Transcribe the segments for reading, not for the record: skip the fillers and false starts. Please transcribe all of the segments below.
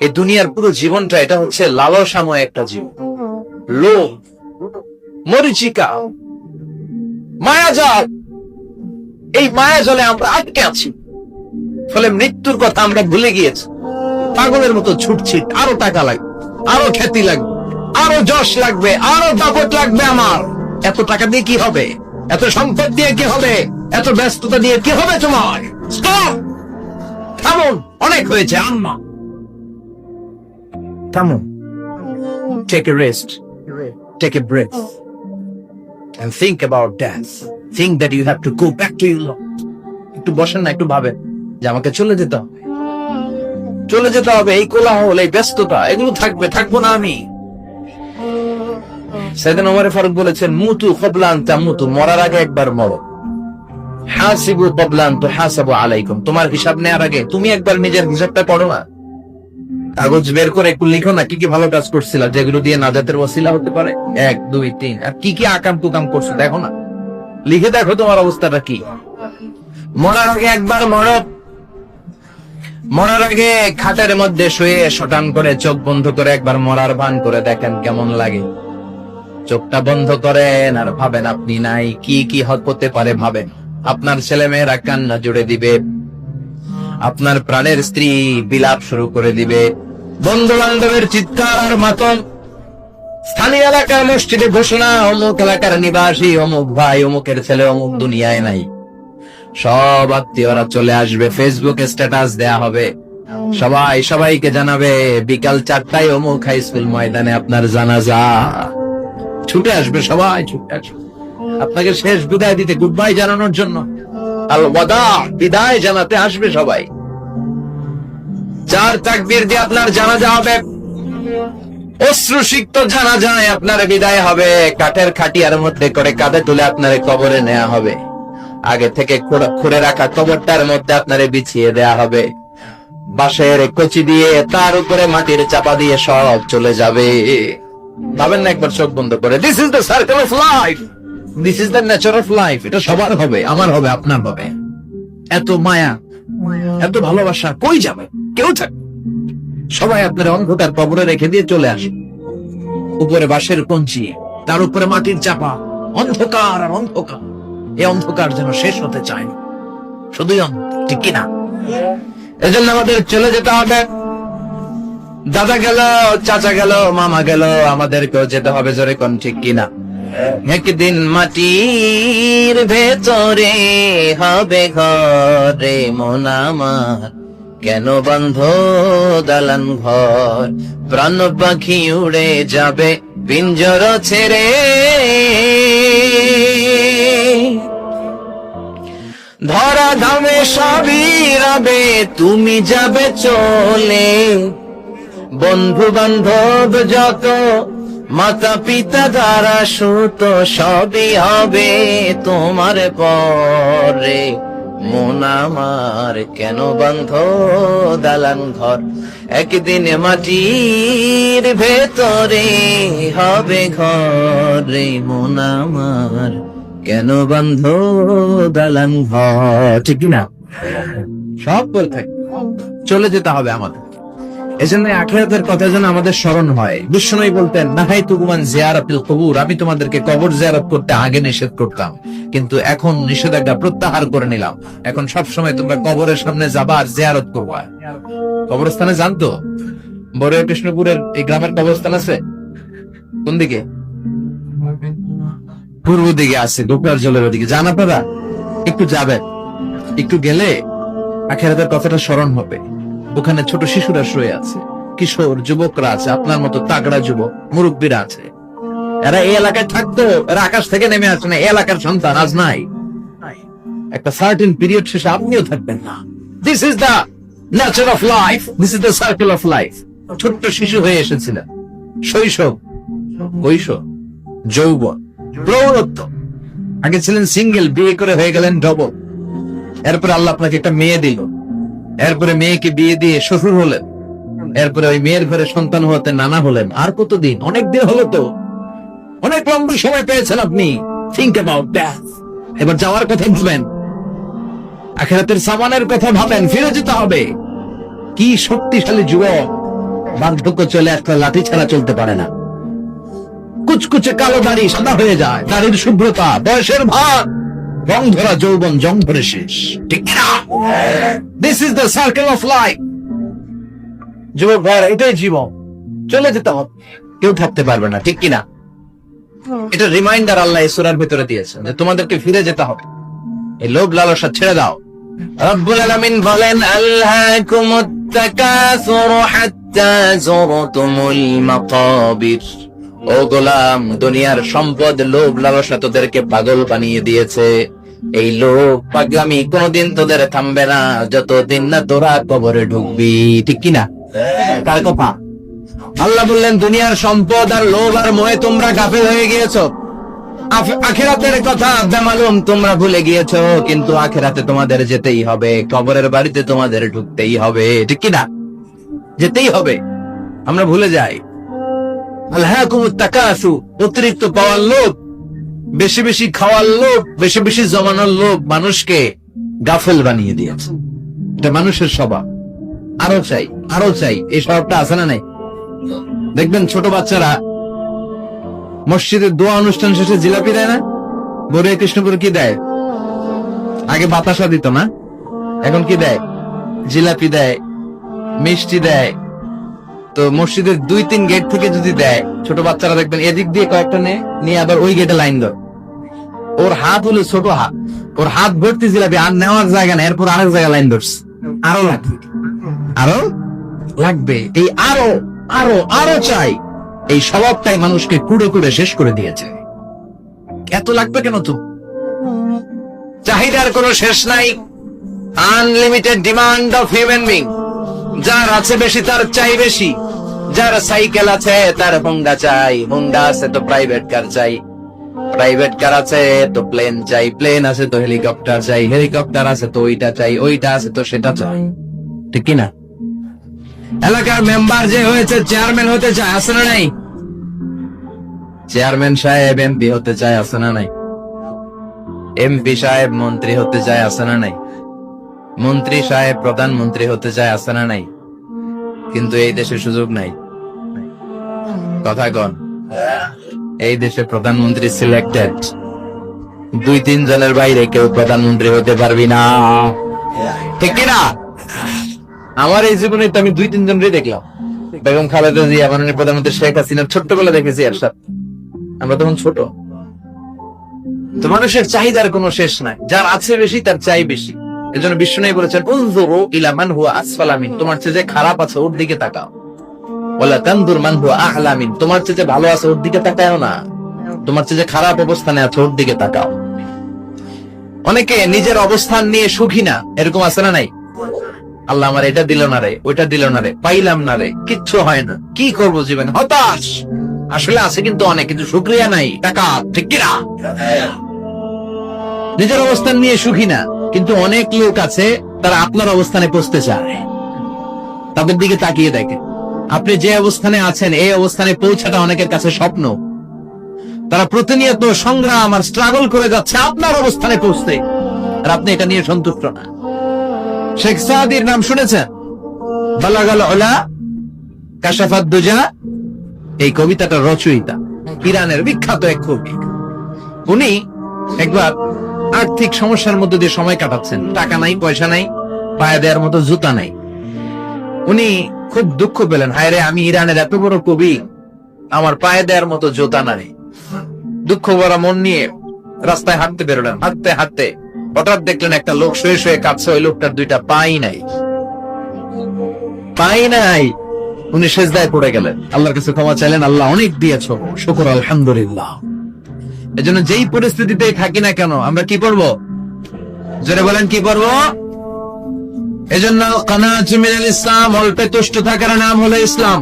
এই দুনিয়ার পুরো জীবনটা এটা হচ্ছে লালসাময় একটা জীবন, লোভ, মরিচিকা, মায়াজাল। এই মায়াজালে আমরা আটকে আছি, ফলে মৃত্যুর কথা আমরা ভুলে গিয়েছি। পাগলের মতো ছুটছি, আরো টাকা লাগবে, আরো খ্যাতি লাগবে, আরো যশ লাগবে, আরো দাপট লাগবে। আমার এত টাকা দিয়ে কি হবে? এত সম্পদ দিয়ে কি হবে? এত ব্যস্ততা দিয়ে কি হবে তোমার? স্টপ, থামুন, অনেক হয়েছে। আম্মা থামুন, take a rest, take a breath and think about death. Think that you have to go back to your Lord. একটু বসেন না, একটু ভাবেন যে আমাকে চলে যেতে হবে, চলে যেতে হবে। এই কোলাহল, এই ব্যস্ততা, এগুলো থাকবে, থাকবো না আমি। সাইয়েদনা ওমর ফারুক বলেছেন, মুতু ক্বাবলা আন তামুতু, মরার আগে একবার মরো। হাসিবু ক্বাবলা আন তুহাসাবু আলাইকুম, তোমার হিসাব নেওয়ার আগে তুমি একবার নিজের হিসাবটা করো না। কাগজ বের করে একটু লিখো না কি কি ভালো কাজ করছিলা, যেগুলো দিয়ে নাজাতের ওসিলা হতে পারে। 1 2 3, আর কি কি আকাম কুকাম করছো দেখো না, লিখে দেখো তোমার অবস্থাটা কি। মরার আগে একবার মরো। মরার আগে খাটের মধ্যে শুয়ে শটান করে চোখ বন্ধ করে একবার মরার ভান করে দেখেন কেমন লাগে। চোখটা বন্ধ করেন আর ভাবেন আপনি নাই, কি কি হতে পারে ভাবেন। আপনার ছেলে মেয়েরা কান্না জুড়ে দিবে, আপনার প্রাণের স্ত্রী বিলাপ শুরু করে দিবে, বন্ধু বান্ধবের চিৎকার আর মাতম, স্থানীয় এলাকার মসজিদে ঘোষণা, অমুক এলাকার নিবাসী, অমুক ভাই, অমুকের ছেলে অমুক দুনিয়ায় নাই। সব আত্মীয়রা চলে আসবে, ফেসবুকে স্ট্যাটাস দেয়া হবে, সবাই সবাইকে জানাবে বিকাল 4টায় অমুক হাই স্কুল ময়দানে আপনার জানাজা। ছুটে আসবে, সবাই ছুটে আসবে আপনাকে শেষ বিদায় দিতে, গুড বাই জানানোর জন্য, আল ওয়াদা, বিদায় জানাতে আসবে সবাই। 4 তাকবীর দিয়ে আপনার জানাজা হবে, অশ্রুসিক্ত জানাজায় আপনার বিদায় হবে। কাঠের খাটিয়ার মধ্যে করে কাঁধে তুলে আপনার কবরে নেওয়া হবে। আগে থেকে খুঁড়ে রাখা কবরটার মধ্যে আপনারে বিছিয়ে দেয়া হবে। বাঁশের কচি দিয়ে তার উপরে মাটির চাপা দিয়ে সব চলে যাবে। ভাবেন না একবার চোখ বন্ধ করে, this is the circle of life, this is the nature of life. এটা সবার হবে, আমার হবে, আপনার হবে। এত মায়া, এত ভালোবাসা কই যাবে? কেউ থাকবে, সবাই আপনার অন্ধকার কবরে রেখে দিয়ে চলে আসে। উপরে বাঁশের কঞ্চি, তার উপরে মাটির চাপা, অন্ধকার আর অন্ধকার। এই অন্ধকার যেন শেষ হতে চায় না, শুধুই অন্ধকার, ঠিক কিনা? এজন্য আমাদের চলে যেতে হবে। দাদা গেল, চাচা গেল, মামা গেল, আমাদেরকেও যেতে হবে, জোরে কোন ঠিক কিনা? একদিন মাটির ভেতরে হবে ঘরে মন আমার, কেন বন্ধ দালান ঘর, প্রাণ পাখি উড়ে যাবে পিঞ্জর ছেড়ে। ধরা ধামে সবই রবে, তুমি যাবে চলে, বন্ধু বান্ধব যত, মাতা পিতা দ্বারা সুত, সবই হবে তোমার পরে মন আমার, কেন বন্ধ দালান ঘর, একদিন মাটির ভেতরে হবে ঘরে মন আমার, কেন বন্ধ দালান ঘর, ঠিক না? সব বল থাকে, চলে যেতে হবে আমাদের। এজন্য আখিরাতের কথা যেন আমাদের স্মরণ হয়। বিশ্বনবী বলতেন, নাহাইতুকুমান জিয়ারাতিল কুবুর, আমি তোমাদেরকে কবর জিয়ারত করতে আগে নিষেধ করতাম, কিন্তু এখন নিষেধাজ্ঞা প্রত্যাহার করে নিলাম। এখন সব সময় তোমরা কবরের সামনে যাবা আর জিয়ারত করবা। কবরস্থানে জানতো বড় কৃষ্ণপুরের এই গ্রামের কবরস্থান আছে কোন দিকে? পূর্ব দিকে আছে, গোপাল জলের ওদিকে। জান আপনারা? একটু যাবেন, একটু গেলে আখিরাতের কথাটা স্মরণ হবে। ওখানে ছোট শিশুরা শুয়ে আছে, কিশোর যুবকরা আছে, আপনার মতো তাগড়া যুবক মুরব্বীরা আছে। এরা এই এলাকায় থাকতো, এরা আকাশ থেকে নেমে আসে না, এই এলাকার সন্তান আজ নাই। একটা সার্টেন পিরিয়ড শেষে আপনিও থাকবেন না। This is the nature of life, this is the circle of life. ছোট্ট শিশু হয়ে এসেছিলেন, শৈশব, কৈশোর, যৌবন, প্রৌঢ়ত্ব। আগে ছিলেন সিঙ্গেল, বিয়ে করে হয়ে গেলেন ডবল। এরপরে আল্লাহ আপনাকে একটা মেয়ে দিল, এরপরে মেয়েকে বিয়ে দিয়ে শ্বশুর হলেন, এরপরে ওই মেয়ের ঘরে সন্তান হতে নানা হলেন। আর কতদিন? অনেক দিন হলো তো, অনেক লম্বা সময় পেয়েছেন আপনি। Think about that. এবার যাওয়ার কথা ভাবেন, আখিরাতের সামানের কথা ভাবেন, ফিরে যেতে হবে। কি শক্তিশালী যুবক, বার্ধক্য চলে আসলে লাঠি ছাড়া চলতে পারে না। কুচকুচে কালো দাড়ি সাদা হয়ে যায়, দাড়ির শুভ্রতা, বয়সের ভার, রং ধরা যৌবন জং ধরে শেষ, ঠিক না? This is the circle of life. যুবক ভাই, এটাই জীবন, চলে যেতে হবে, কেউ থাকতে পারবে না, ঠিক কিনা? এটা রিমাইন্ডার আল্লাহ এই সূরার ভিতরে দিয়েছেন যে তোমাদেরকে ফিরে যেতে হবে, এই লোভ লালসা ছেড়ে দাও। রব্বুল আলামিন বলেন, আল্লাকুমুত তাকাসুর হাত্তা যুরতুমুল মাকাবির। ও গোলাম, দুনিয়ার সম্পদ, লোভ লালসা তোদেরকে পাগল বানিয়ে দিয়েছে। এই লোভ পাগলামি কোনদিন তোদের থামবে না যতদিন না তোরা কবরে ঢুকবি, ঠিক কিনা? কার কথা? আল্লাহ বললেন, দুনিয়ার সম্পদ আর লোভ আর মোহে তোমরা গাফেল হয়ে গিয়েছো। আখিরাতের কথা বেমালুম তোমরা ভুলে গিয়েছো, কিন্তু আখিরাতে তোমাদের যেতেই হবে, কবরের বাড়িতে তোমাদের ঢুকতেই হবে, ঠিক কিনা? যেতেই হবে, আমরা ভুলে যাই। আলহাকুমুত তাকাসুর, অতিরিক্ত পাওয়ার লোভ, বেশি বেশি খাওয়ার লোভ, বেশি বেশি জমানোর লোভ মানুষকে গাফেল বানিয়ে দিয়েছে। এটা মানুষের স্বভাব, আরো চাই আরো চাই, এই স্বভাবটা আছে না নাই? দেখবেন ছোট বাচ্চারা মসজিদের দোয়া অনুষ্ঠান শেষে জিলাপি দেয় না? বলে কৃষ্ণপুর কি দেয়? আগে বাতাসা দিত না, এখন কি দেয়? জিলাপি দেয়, মিষ্টি দেয়। তো মসজিদের 2-3 গেট থেকে যদি দেয়, ছোট বাচ্চারা দেখবেন এদিক দিয়ে কয়েকটা নিয়ে আবার ওই গেটে লাইন ধর। ওর হাত হলো ছোট হাত, ওর হাত ভর্তি জিলাপি, আর নেওয়ার জায়গা না, এরপর আরেক জায়গায় লাইন ধরছে। আরো লাগবে, আরো লাগবে, এই আরো আরো আরো চাই, এই স্বভাবটাই মানুষকে কুড়ে কুড়ে শেষ করে দিয়েছে। এত লাগবে কেন? তো চাহিদার কোনো শেষ নাই, unlimited demand of human being. যার আছে বেশি তার চাই বেশি, যার সাইকেল আছে তার হোন্ডা চাই, হোন্ডা আছে তো প্রাইভেট কার চাই, প্রাইভেট কার আছে তো প্লেন চাই, প্লেন আছে তো হেলিকপ্টার চাই, হেলিকপ্টার আছে তো ওইটা চাই, ওইটা আছে তো সেটা চাই, ঠিক কিনা? এলাকার মেম্বার যে হয়েছে চেয়ারম্যান হতে চায়, আছে না নাই? চেয়ারম্যান সাহেব এমপি হতে চায়, আছে না নাই? এমপি সাহেব মন্ত্রী হতে চায়, আছে না নাই? মন্ত্রী সাহেব প্রধানমন্ত্রী হতে চায়, আছে না নাই? কিন্তু এই দেশে সুযোগ নাই। কথা কন, এই দেশে প্রধানমন্ত্রী সিলেক্টেড, 2-3 জনের বাইরে কেউ প্রধানমন্ত্রী হতে পারবি না, ঠিক কিনা? আমার এই জীবনে তো আমি 2-3 জনই দেখলাম। বেগম খালেদা জিয়া, মাননীয় প্রধানমন্ত্রী শেখ হাসিনা ছোট্টবেলা দেখেছি এর সাথে, আমরা তখন ছোট। তো মানুষের চাহিদার কোনো শেষ নাই, যার আছে বেশি তার চাই বেশি। এজন্য বিষ্ণু বলেছেন, উনজুরু ইলা মান হুয়া আসফালা মিন, তোমার চেয়ে যে খারাপ আছে ওর দিকে তাকাও। ওয়ালা তানজুর মান হুয়া আ'লা মিন, তোমার চেয়ে যে ভালো আছে ওর দিকে তাকাও না, তোমার চেয়ে যে খারাপ অবস্থানে আছে ওর দিকে তাকাও। অনেকে নিজের অবস্থান নিয়ে সুখী না, এরকম আছে না নাই? আল্লাহ আমার এটা দিল না রে, ওইটা দিল না রে, পাইলাম না রে, কিচ্ছু হয় না, কি করবো জীবনে, হতাশ। আসলে আছে কিন্তু অনেক, কিন্তু শুকরিয়া নাই, টাকা, ঠিক কিনা? নিজের অবস্থান নিয়ে সুখী না, কিন্তু অনেক লোক আছে তারা আপনার অবস্থানে পৌঁছতে চায়। তাদের দিকে তাকিয়ে দেখেন, আপনি যে অবস্থানে আছেন এই অবস্থানে পৌঁছাটা অনেকের কাছে স্বপ্ন। তারা প্রতিনিয়ত সংগ্রাম আর স্ট্রাগল করে যাচ্ছে আপনার অবস্থানে পৌঁছতে, আর আপনি এটা নিয়ে সন্তুষ্ট না। শেখ সাদির নাম শুনেছেন? বালাগাল উলা কাশাফাত দুজা, এই কবিতাটার রচয়িতা, ইরানের বিখ্যাত এক কবি। উনি একবার আর্থিক সমস্যার মধ্যে দিয়ে সময় কাটাচ্ছেন, টাকা নাই, পয়সা নাই, পায়ে দেওয়ার মতো জুতা নাই। উনি খুব দুঃখ পেলেন, হায় রে, আমি ইরানের এত বড় কবি, আমার পায়ে দেওয়ার মতো জুতা নাই। দুঃখ ভরা মন নিয়ে রাস্তায় হাঁটতে বেরোলেন। হাঁটতে হাঁটতে হঠাৎ দেখলেন একটা লোক শুয়ে শুয়ে কাঁদছে, ওই লোকটার 2টা পাই নাই, পাই নাই। উনি সেজদায় পড়ে গেলেন, আল্লাহর কাছে ক্ষমা চাইলেন, আল্লাহ অনেক দিয়েছ, শুকর আলহামদুলিল্লাহ। এজন্য যেই পরিস্থিতিতে থাকি না কেন আমরা কি করবো? জোরে বলেন, কি করবো? এজন্য কানাআতু মিনাল ইসলাম, অল্পে তুষ্ট থাকার নাম হলো ইসলাম।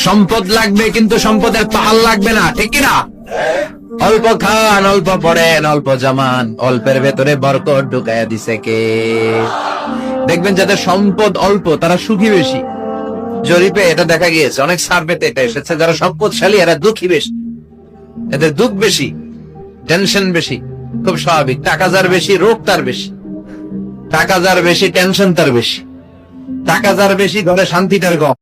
সম্পদ লাগবে কিন্তু সম্পদের পাহাড় লাগবে না, ঠিক কিনা? অল্প খান, অল্প পড়েন, অল্প জামান, অল্পের ভেতরে বরকত ঢুকাইয়া দিছে কে? দেখবেন যাদের সম্পদ অল্প তারা সুখী বেশি। জরিপে এটা দেখা গিয়েছে, অনেক সার্ভেতে এটা এসেছে, যারা সম্পদশালী এরা দুঃখী বেশি, এদের দুঃখ বেশি, টেনশন বেশি। খুব স্বাভাবিক, টাকা যার বেশি রোগ তার বেশি, টাকা যার বেশি টেনশন তার বেশি, টাকা যার বেশি ঘরে শান্তিটার কম।